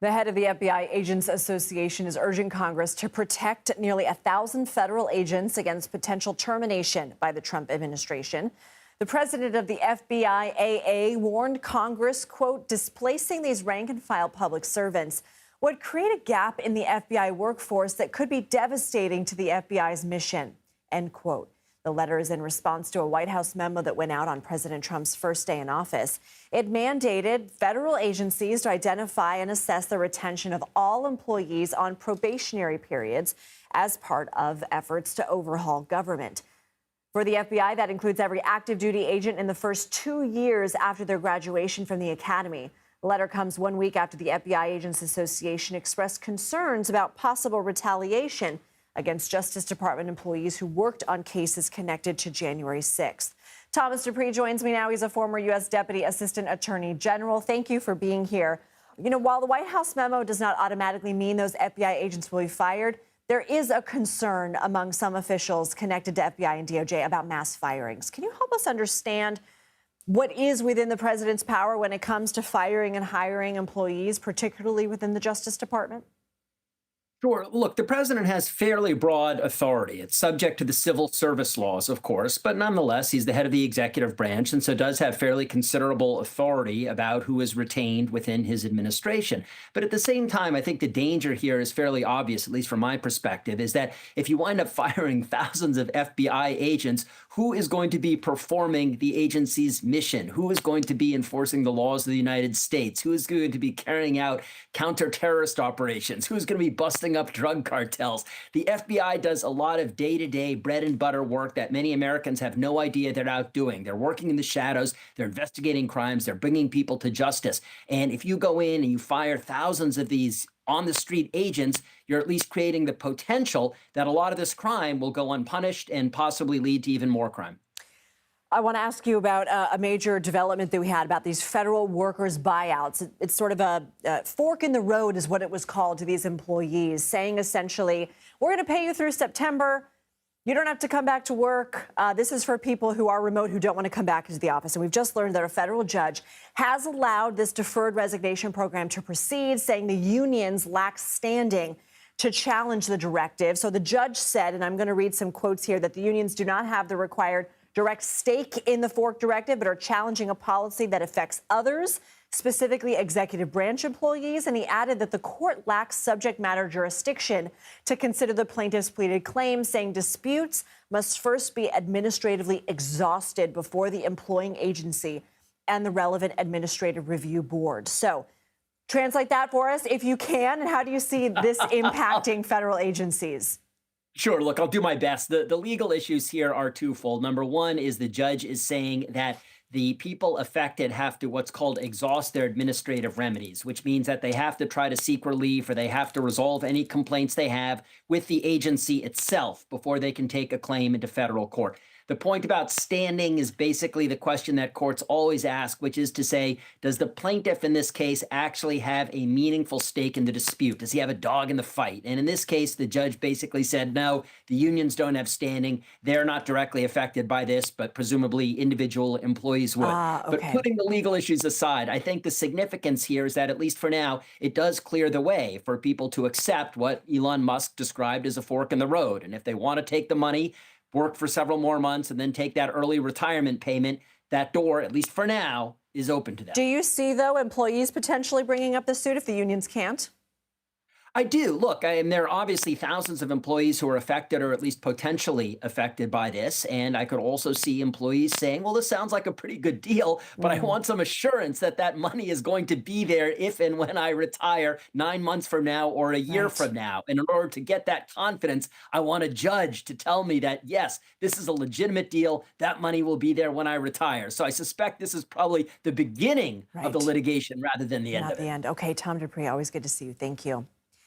The head of the FBI Agents Association is urging Congress to protect nearly 1,000 federal agents against potential termination by the Trump administration. The president of the FBI AA warned Congress, quote, displacing these rank-and-file public servants would create a gap in the FBI workforce that could be devastating to the FBI's mission, end quote. The letter is in response to a White House memo that went out on President Trump's first day in office. It mandated federal agencies to identify and assess the retention of all employees on probationary periods as part of efforts to overhaul government. For the FBI, that includes every active duty agent in the first 2 years after their graduation from the academy. The letter comes 1 week after the FBI Agents Association expressed concerns about possible retaliation against Justice Department employees who worked on cases connected to January 6th. Thomas Dupree joins me now. He's a former U.S. Deputy Assistant Attorney General. Thank you for being here. You know, while the White House memo does not automatically mean those FBI agents will be fired, there is a concern among some officials connected to FBI and DOJ about mass firings. Can you help us understand what is within the president's power when it comes to firing and hiring employees, particularly within the Justice Department? Sure. Look, the president has fairly broad authority. It's subject to the civil service laws, of course, but nonetheless, he's the head of the executive branch and so does have fairly considerable authority about who is retained within his administration. But at the same time, I think the danger here is fairly obvious, at least from my perspective, is that if you wind up firing thousands of FBI agents, who is going to be performing the agency's mission? Who is going to be enforcing the laws of the United States? Who is going to be carrying out counter-terrorist operations? Who's going to be busting up drug cartels? The FBI does a lot of day-to-day bread and butter work that many Americans have no idea they're out doing. They're working in the shadows. They're investigating crimes. They're bringing people to justice. And if you go in and you fire thousands of these on-the-street agents, you're at least creating the potential that a lot of this crime will go unpunished and possibly lead to even more crime. I want to ask you about a major development that we had about these federal workers' buyouts. It's sort of a fork in the road is what it was called to these employees, saying essentially, we're going to pay you through September. You don't have to come back to work. This is for people who are remote, who don't want to come back into the office. And we've just learned that a federal judge has allowed this deferred resignation program to proceed, saying the unions lack standing to challenge the directive. So the judge said, and I'm going to read some quotes here, that the unions do not have the required direct stake in the fork directive, but are challenging a policy that affects others, specifically executive branch employees. And he added that the court lacks subject matter jurisdiction to consider the plaintiff's pleaded claims, saying disputes must first be administratively exhausted before the employing agency and the relevant administrative review board. So translate that for us if you can. And how do you see this impacting federal agencies? Sure. Look, I'll do my best. The legal issues here are twofold. Number one is the judge is saying that the people affected have to what's called exhaust their administrative remedies, which means that they have to try to seek relief or they have to resolve any complaints they have with the agency itself before they can take a claim into federal court. The point about standing is basically the question that courts always ask, which is to say, does the plaintiff in this case actually have a meaningful stake in the dispute? Does he have a dog in the fight? And in this case, the judge basically said, no, the unions don't have standing. They're not directly affected by this, but presumably individual employees would. Okay. But putting the legal issues aside, I think the significance here is that, at least for now, it does clear the way for people to accept what Elon Musk described as a fork in the road. And if they want to take the money, work for several more months, and then take that early retirement payment, that door, at least for now, is open to them. Do you see, though, employees potentially bringing up the suit if the unions can't? I do. Look, there are obviously thousands of employees who are affected or at least potentially affected by this. And I could also see employees saying, well, this sounds like a pretty good deal, but I want some assurance that that money is going to be there if and when I retire 9 months from now or a year from now. And in order to get that confidence, I want a judge to tell me that, yes, this is a legitimate deal. That money will be there when I retire. So I suspect this is probably the beginning of the litigation rather than the end of it. Not the end. Okay, Tom Dupree, always good to see you. Thank you.